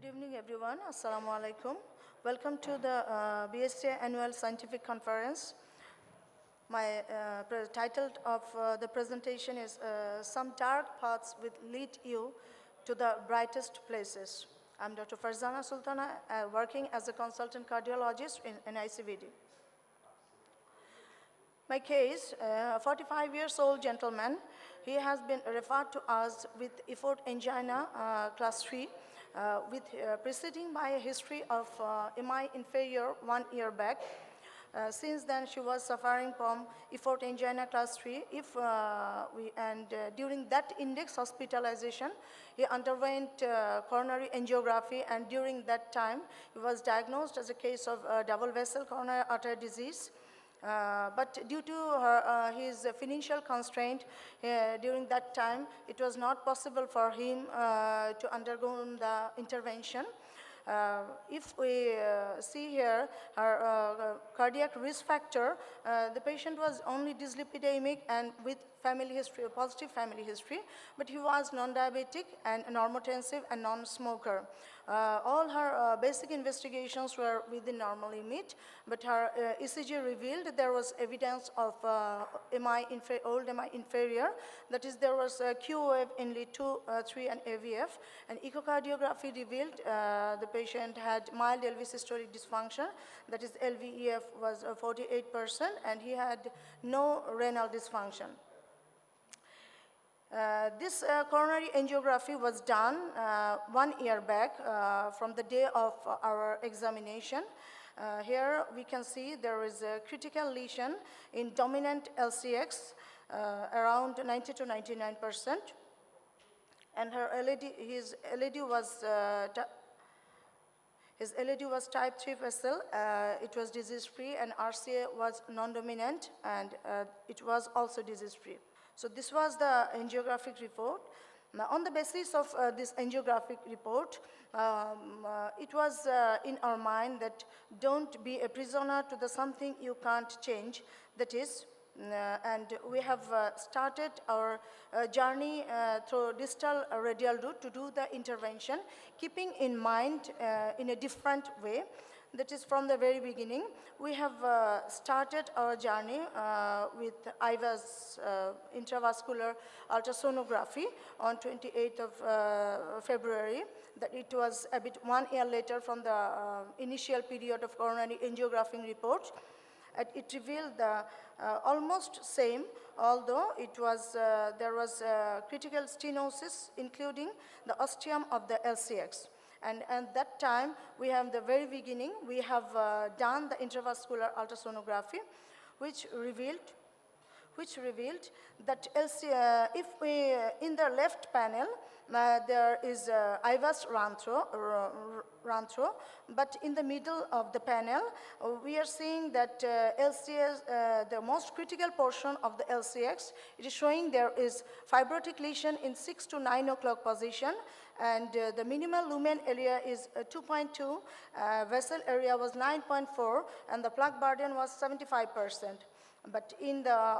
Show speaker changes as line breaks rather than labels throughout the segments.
Good evening, everyone. Assalamu alaikum. Welcome to the BSTA Annual Scientific Conference. My title of the presentation is Some Dark Paths Will Lead You to the Brightest Places. I'm Dr. Farzana Sultana, working as a consultant cardiologist in ICVD. My case, a 45 years old gentleman, he has been referred to us with effort angina class 3 with preceding by a history of MI inferior 1 year back. Since then, she was suffering from effort angina class 3. During that index hospitalization, he underwent coronary angiography, and during that time, he was diagnosed as a case of double vessel coronary artery disease. But due to his financial constraint during that time, it was not possible for him to undergo the intervention. If we see here her cardiac risk factor, the patient was only dyslipidemic and with family history, a positive family history, but he was non-diabetic and normotensive and non-smoker. All her basic investigations were within normal limit, but her ECG revealed there was evidence of old MI inferior. That is, there was a Q wave in lead 2, 3, and AVF, and echocardiography revealed the patient had mild LV systolic dysfunction. That is, LVEF was 48%, and he had no renal dysfunction. This coronary angiography was done 1 year back from the day of our examination. Here we can see there is a critical lesion in dominant LCX around 90 to 99%, and his LAD was type 3 vessel. It was disease-free, and RCA was non-dominant, and it was also disease-free. So this was the angiographic report. Now, on the basis of this angiographic report, it was in our mind that don't be a prisoner to the something you can't change. That is, and we have started our journey through distal radial route to do the intervention, keeping in mind in a different way. That is, from the very beginning, we have started our journey with IVAS, intravascular ultrasonography, on 28th of February. That it was a bit 1 year later from the initial period of coronary angiography report. It revealed the almost same, although it was there was critical stenosis, including the ostium of the LCX. And at that time, we have the very beginning, we have done the intravascular ultrasonography, which revealed that if we, in the left panel, there is IVAS run through, but in the middle of the panel, we are seeing that LCS, the most critical portion of the LCX, it is showing there is fibrotic lesion in 6 to 9 o'clock position, and the minimal lumen area is 2.2, vessel area was 9.4, and the plaque burden was 75%. But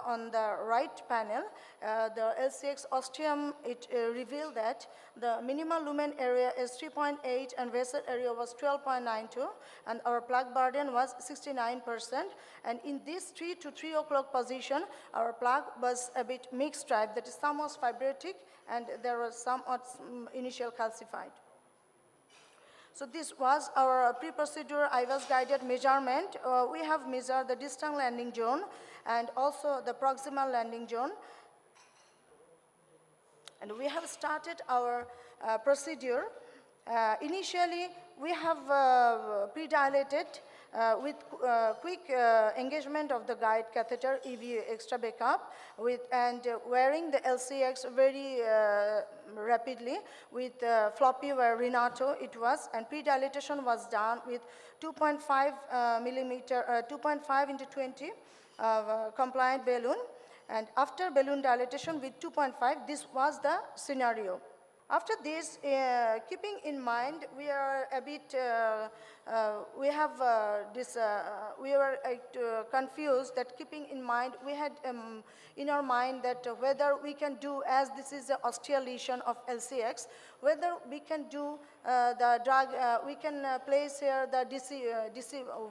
on the right panel, the LCX ostium, it revealed that the minimal lumen area is 3.8 and vessel area was 12.92, and our plaque burden was 69%. And in this 3 to 3 o'clock position, our plaque was a bit mixed type, that is, some was fibrotic and there was some initial calcified. So this was our pre-procedure IVAS guided measurement. We have measured the distal landing zone and also the proximal landing zone. And we have started our procedure. Initially, we have pre-dilated with quick engagement of the guide catheter, EV extra backup, and wearing the LCX very rapidly with floppy wire Renato it was, and pre-dilatation was done with 2.5 millimeter, 2.5 into 20 compliant balloon, and after balloon dilatation with 2.5, this was the scenario. After this, keeping in mind, we are a bit, we were confused that keeping in mind, we had in our mind that whether we can do, as this is the osteal lesion of LCX, whether we can do the drug, we can place here the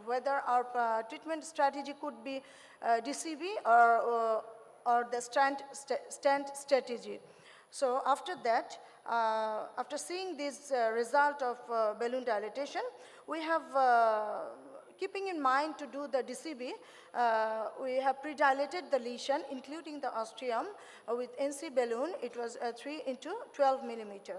whether our treatment strategy could be DCB or the stent strategy. So after that, after seeing this result of balloon dilatation, we have, keeping in mind to do the DCB, we have pre-dilated the lesion, including the ostium, with NC balloon. It was 3 into 12 millimeter.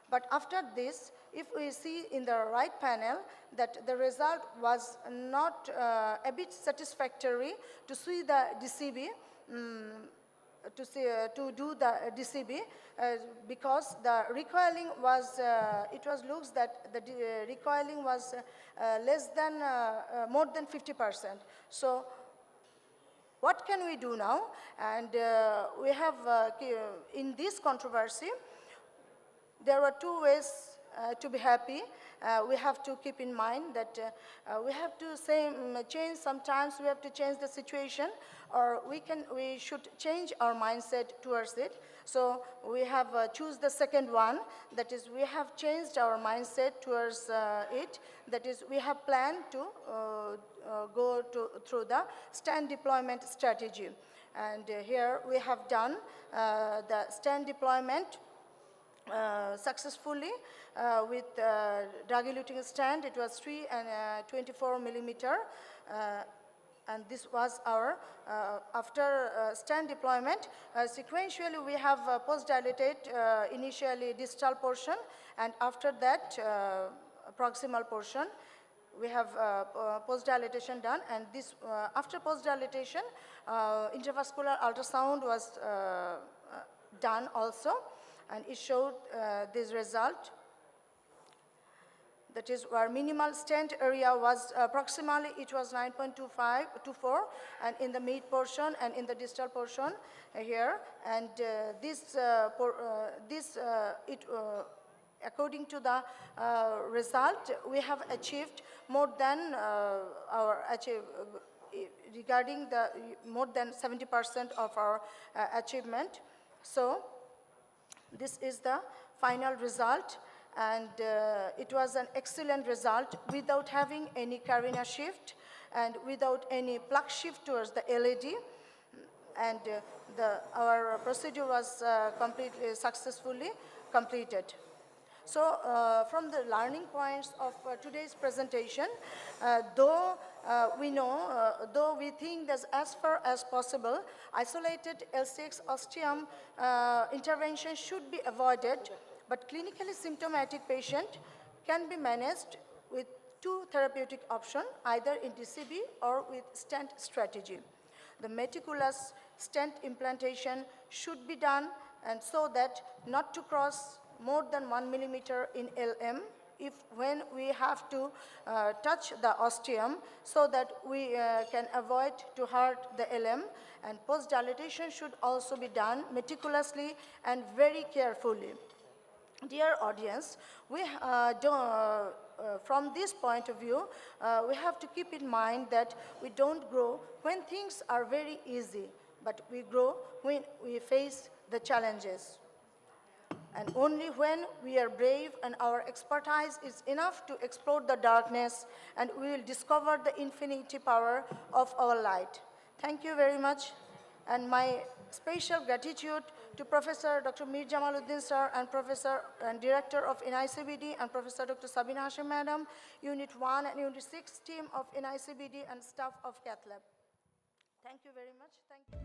But after this, if we see in the right panel that the result was not a bit satisfactory to see the DCB, to do the DCB, because the recoiling was, looks that the recoiling was less than, more than 50%. So what can we do now? And we have, in this controversy, there were two ways to be happy. We have to keep in mind that we have to change, sometimes we have to change the situation, or we should change our mindset towards it. So we have choose the second one, that is we have changed our mindset towards it, that is we have planned to go through the stand deployment strategy. And here we have done the stand deployment successfully with drug-eluting stand. It was 3 and 24 millimeter, and this was our, after stand deployment, sequentially we have post-dilated initially distal portion, and after that proximal portion, we have post-dilatation done, and this, after post-dilatation, intravascular ultrasound was done also, and it showed this result. That is, our minimal stent area was approximately, it was 9.24, and in the mid portion and in the distal portion here. And according to the result, we have achieved more than regarding the more than 70% of our achievement. So this is the final result, and it was an excellent result without having any carina shift and without any plug shift towards the LAD, and our procedure was completely successfully completed. So from the learning points of today's presentation, though we think that as far as possible, isolated LCX ostium intervention should be avoided, but clinically symptomatic patient can be managed with two therapeutic options, either in DCB or with stent strategy. The meticulous stent implantation should be done, and so that not to cross more than 1 millimeter in LM when we have to touch the ostium, so that we can avoid to hurt the LM, and post-dilatation should also be done meticulously and very carefully. Dear audience, from this point of view, we have to keep in mind that we don't grow when things are very easy, but we grow when we face the challenges. And only when we are brave and our expertise is enough to explore the darkness, and we will discover the infinity power of our light. Thank you very much, and my special gratitude to Professor Dr. Mir Jamaluddin sir, and Professor and Director of NICBD, and Professor Dr. Sabina Hashim Madam, Unit 1 and Unit 6 team of NICBD and staff of Cath Lab. Thank you very much. Thank you.